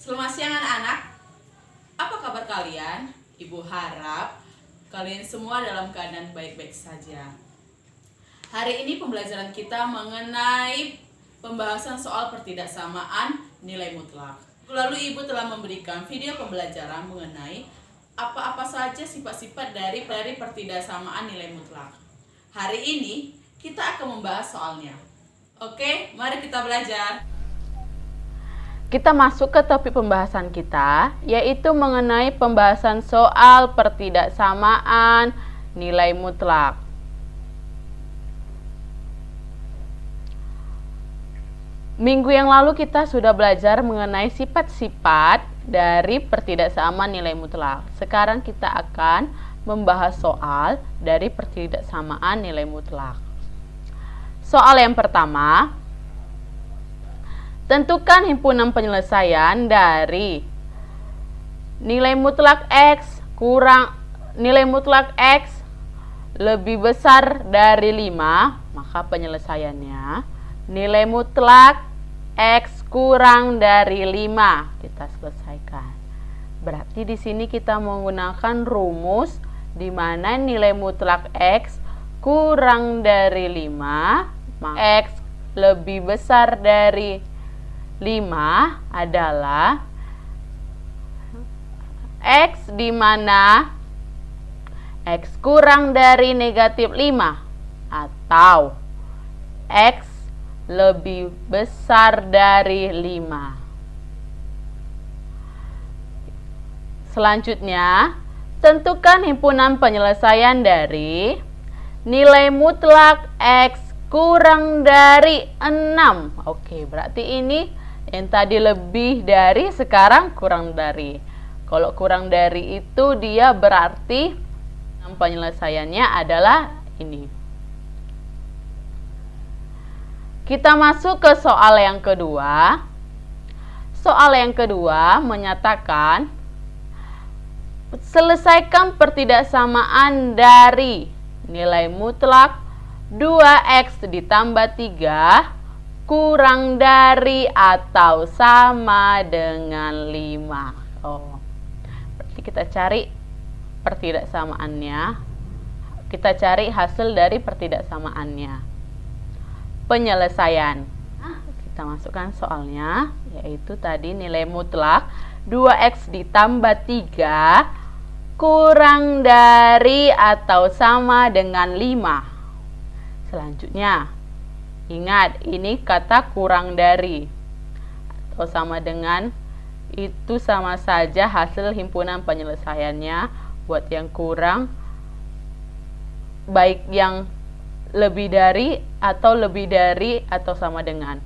Selamat siang anak-anak. Apa kabar kalian? Ibu harap kalian semua dalam keadaan baik-baik saja. Hari ini pembelajaran kita mengenai pembahasan soal pertidaksamaan nilai mutlak. Lalu ibu telah memberikan video pembelajaran mengenai apa-apa saja sifat-sifat dari pertidaksamaan nilai mutlak. Hari ini kita akan membahas soalnya. Oke, mari kita belajar. Kita masuk ke topik pembahasan kita, yaitu mengenai pembahasan soal pertidaksamaan nilai mutlak. Minggu yang lalu kita sudah belajar mengenai sifat-sifat dari pertidaksamaan nilai mutlak. Sekarang kita akan membahas soal dari pertidaksamaan nilai mutlak. Soal yang pertama, tentukan himpunan penyelesaian dari nilai mutlak X kurang nilai mutlak X lebih besar dari 5, maka penyelesaiannya nilai mutlak X kurang dari 5. Kita selesaikan. Berarti di sini kita menggunakan rumus di mana nilai mutlak X kurang dari 5, maka X lebih besar dari 5 adalah X di mana X kurang dari negatif 5 atau X lebih besar dari 5. Selanjutnya, tentukan himpunan penyelesaian dari nilai mutlak X kurang dari 6. Oke, berarti ini yang tadi lebih dari, sekarang kurang dari. Kalau kurang dari itu dia berarti penyelesaiannya adalah ini. Kita masuk ke soal yang kedua. Soal yang kedua menyatakan selesaikan pertidaksamaan dari nilai mutlak 2X ditambah 3 kurang dari atau sama dengan 5. Berarti kita cari pertidaksamaannya. Kita cari hasil dari pertidaksamaannya. Penyelesaian. Kita masukkan soalnya, yaitu tadi nilai mutlak 2X ditambah 3 kurang dari atau sama dengan 5. Selanjutnya, ingat, ini kata kurang dari atau sama dengan, itu sama saja hasil himpunan penyelesaiannya. Buat yang kurang, baik yang lebih dari atau sama dengan.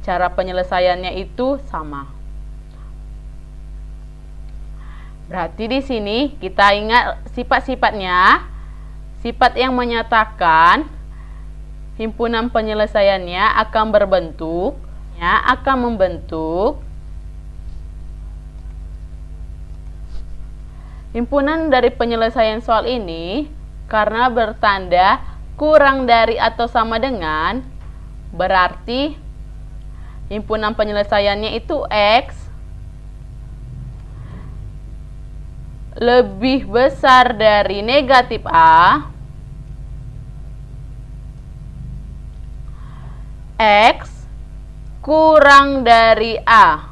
Cara penyelesaiannya itu sama. Berarti di sini kita ingat sifat-sifatnya. Sifat yang menyatakan himpunan penyelesaiannya akan membentuk himpunan dari penyelesaian soal ini karena bertanda kurang dari atau sama dengan, berarti himpunan penyelesaiannya itu X lebih besar dari negatif A, X kurang dari A.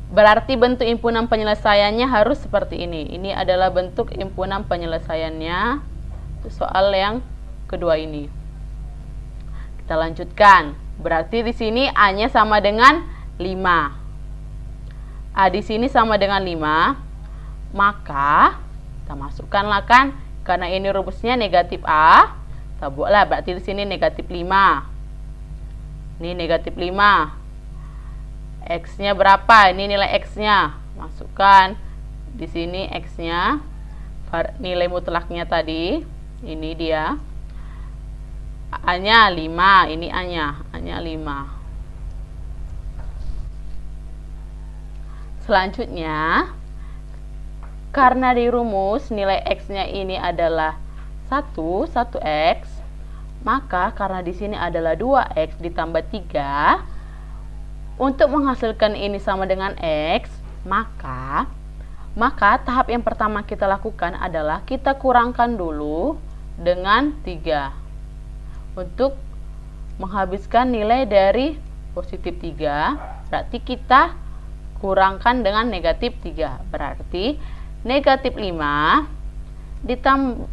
Berarti bentuk himpunan penyelesaiannya harus seperti ini. Ini adalah bentuk himpunan penyelesaiannya soal yang kedua ini. Kita lanjutkan. Berarti di sini A-nya sama dengan 5. A di sini sama dengan 5. Maka kita masukkanlah kan, karena ini rumusnya negatif A. Kita buatlah, berarti di sini negatif 5. Ini negatif 5. X-nya berapa? Ini nilai X-nya. Masukkan di sini X-nya. Nilai mutlaknya tadi. Ini dia. A-nya 5. Ini A-nya. A-nya 5. Selanjutnya, karena di rumus nilai X-nya ini adalah 1X, maka karena di sini adalah 2X ditambah 3, Untuk menghasilkan ini sama dengan X, maka tahap yang pertama kita lakukan adalah kita kurangkan dulu dengan 3 untuk menghabiskan nilai dari positif 3. Berarti kita kurangkan dengan negatif 3. Berarti negatif 5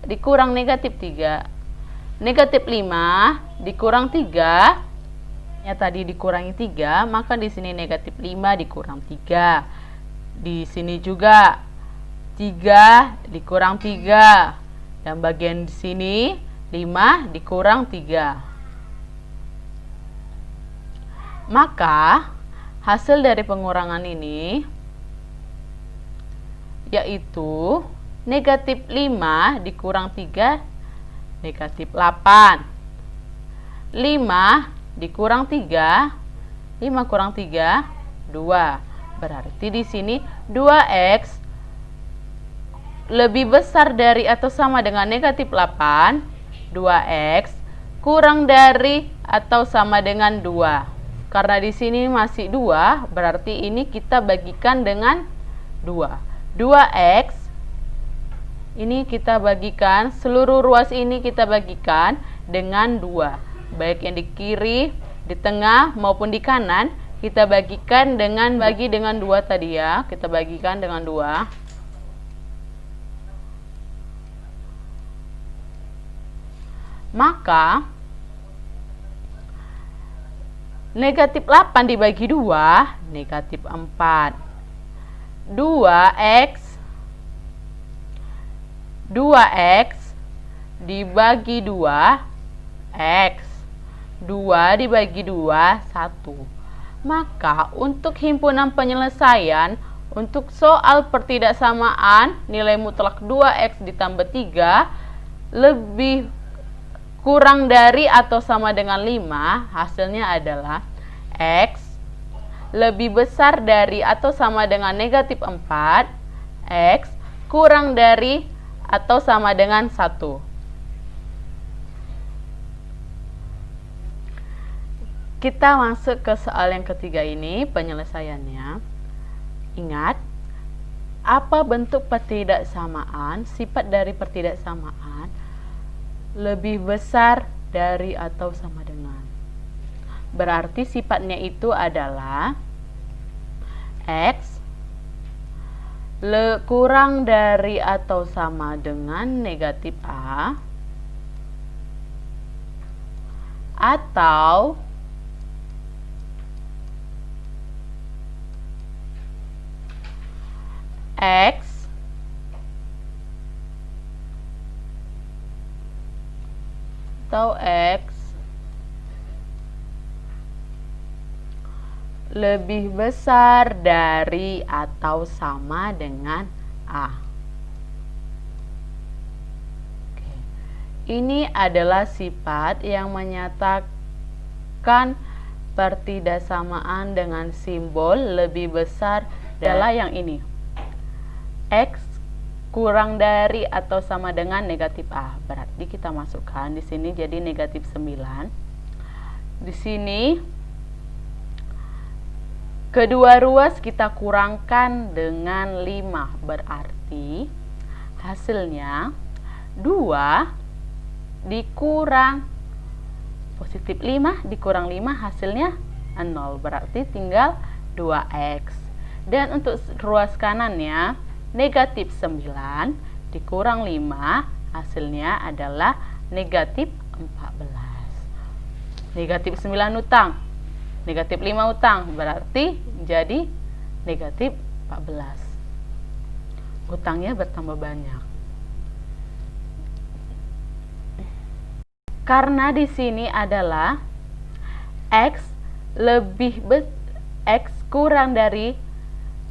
dikurang negatif 3. Negatif 5 dikurang 3. Ya, tadi dikurangi 3, maka di sini negatif 5 dikurang 3. Di sini juga 3 dikurang 3. Dan bagian di sini 5 dikurang 3. Maka hasil dari pengurangan ini yaitu negatif 5 dikurang 3, negatif 8. 5 dikurang 3, 5 kurang 3, 2. Berarti di sini 2x lebih besar dari atau sama dengan negatif 8. 2x kurang dari atau sama dengan 2. Karena di sini masih 2, berarti ini kita bagikan dengan 2. 2x ini kita bagikan, seluruh ruas ini kita bagikan dengan 2. Baik yang di kiri, di tengah maupun di kanan, kita bagikan dengan 2 tadi ya. Kita bagikan dengan 2. Maka negatif 8 dibagi 2, negatif 4. 2x dibagi 2, x. 2 dibagi 2, 1. Maka untuk himpunan penyelesaian untuk soal pertidaksamaan nilai mutlak 2x ditambah 3 lebih kurang dari atau sama dengan 5, hasilnya adalah x lebih besar dari atau sama dengan negatif 4, x kurang dari atau sama dengan 1. Kita masuk ke soal yang ketiga ini, penyelesaiannya. Ingat, apa bentuk pertidaksamaan, sifat dari pertidaksamaan lebih besar dari atau sama dengan. Berarti sifatnya itu adalah x kurang dari atau sama dengan negatif A atau x lebih besar dari atau sama dengan A. Oke. Ini adalah sifat yang menyatakan pertidaksamaan dengan simbol lebih besar adalah yang ini. X kurang dari atau sama dengan negatif A. Berarti kita masukkan di sini jadi negatif 9. Di sini kedua ruas kita kurangkan dengan 5. Berarti hasilnya 2 dikurang positif 5 dikurang 5 hasilnya 0. Berarti tinggal 2x. Dan untuk ruas kanannya negatif 9 dikurang 5 hasilnya adalah negatif 14. Negatif 9 utang, negatif 5 utang, berarti jadi negatif 14. Utangnya bertambah banyak. Karena di sini adalah x kurang dari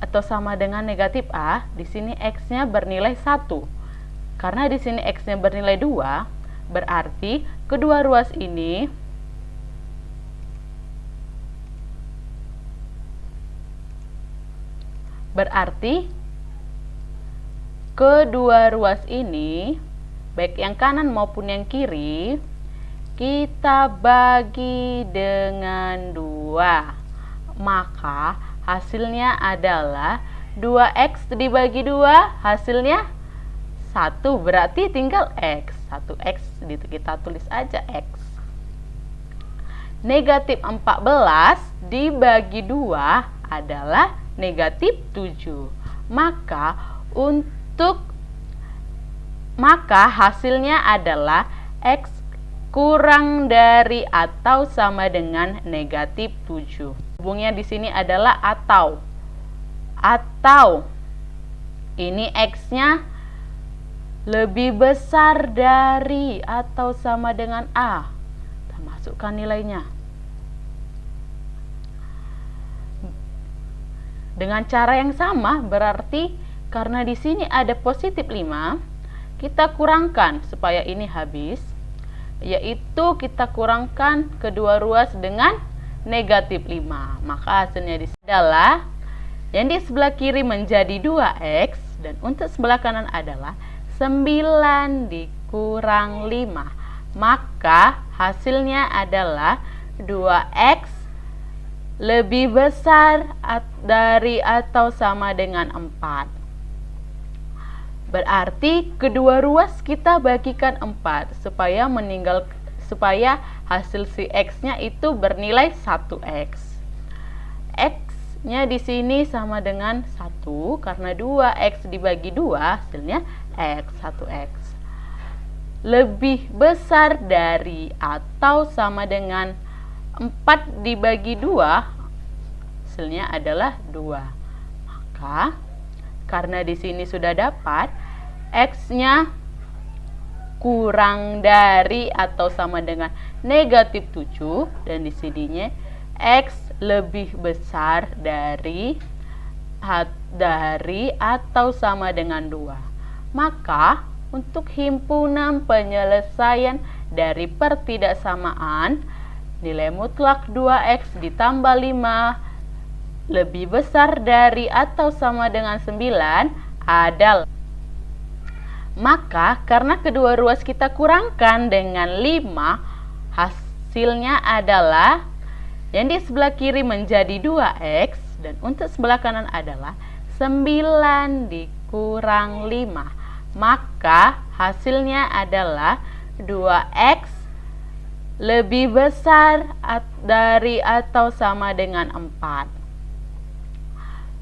atau sama dengan negatif A, di sini x-nya bernilai 1. Karena di sini x-nya bernilai 2, berarti kedua ruas ini baik yang kanan maupun yang kiri kita bagi dengan 2. maka hasilnya adalah 2x dibagi 2 hasilnya 1, berarti tinggal x. 1x kita tulis aja x. Negatif 14 dibagi 2 adalah negatif 7. Maka hasilnya adalah x kurang dari atau sama dengan negatif 7. Hubungnya di sini adalah atau ini x-nya lebih besar dari atau sama dengan A. Kita masukkan nilainya. Dengan cara yang sama, berarti karena di sini ada positif 5, kita kurangkan supaya ini habis, yaitu kita kurangkan kedua ruas dengan negatif 5. Maka hasilnya di sini adalah yang di sebelah kiri menjadi 2x dan untuk sebelah kanan adalah 9 dikurang 5. Maka hasilnya adalah 2x lebih besar dari atau sama dengan 4. Berarti kedua ruas kita bagikan 4 supaya hasil si x-nya itu bernilai 1x. X-nya di sini sama dengan 1 karena 2x dibagi 2 hasilnya x, 1x. Lebih besar dari atau sama dengan 4 dibagi 2 hasilnya adalah 2. Maka karena di sini sudah dapat x-nya kurang dari atau sama dengan negatif 7 dan di sininya x lebih besar dari atau sama dengan 2. Maka untuk himpunan penyelesaian dari pertidaksamaan, nilai mutlak 2x ditambah 5 lebih besar dari atau sama dengan 9 adalah. Maka karena kedua ruas kita kurangkan dengan 5, hasilnya adalah yang di sebelah kiri menjadi 2x dan untuk sebelah kanan adalah 9 dikurang 5. Maka hasilnya adalah 2x lebih besar dari atau sama dengan 4.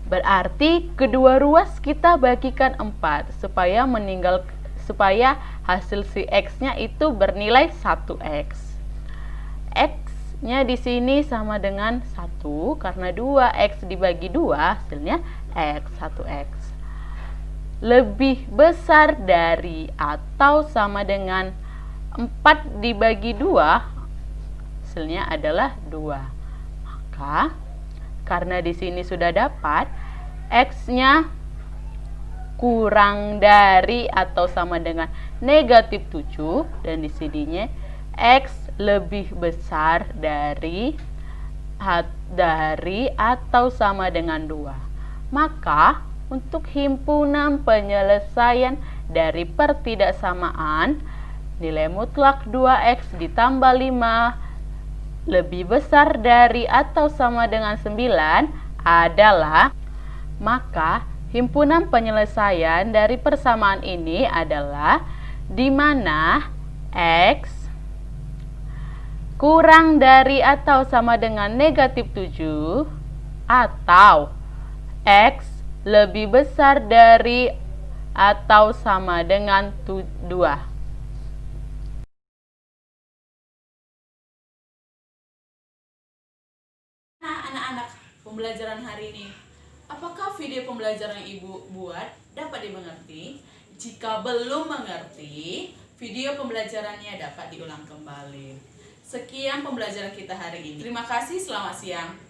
Berarti kedua ruas kita bagikan 4 supaya hasil si x-nya itu bernilai 1x. X-nya di sini sama dengan 1 karena 2x dibagi 2 hasilnya x, 1x. Lebih besar dari atau sama dengan 4 dibagi 2 hasilnya adalah 2. Maka karena di sini sudah dapat x-nya kurang dari atau sama dengan negatif 7 dan di sininya x lebih besar dari atau sama dengan 2. Maka untuk himpunan penyelesaian dari pertidaksamaan, nilai mutlak 2x ditambah 5 lebih besar dari atau sama dengan 9 adalah. Maka himpunan penyelesaian dari persamaan ini adalah di mana x kurang dari atau sama dengan negatif 7 atau x lebih besar dari atau sama dengan 2. Nah, anak-anak, pembelajaran hari ini, apakah video pembelajaran yang Ibu buat dapat dimengerti? Jika belum mengerti, video pembelajarannya dapat diulang kembali. Sekian pembelajaran kita hari ini. Terima kasih, selamat siang.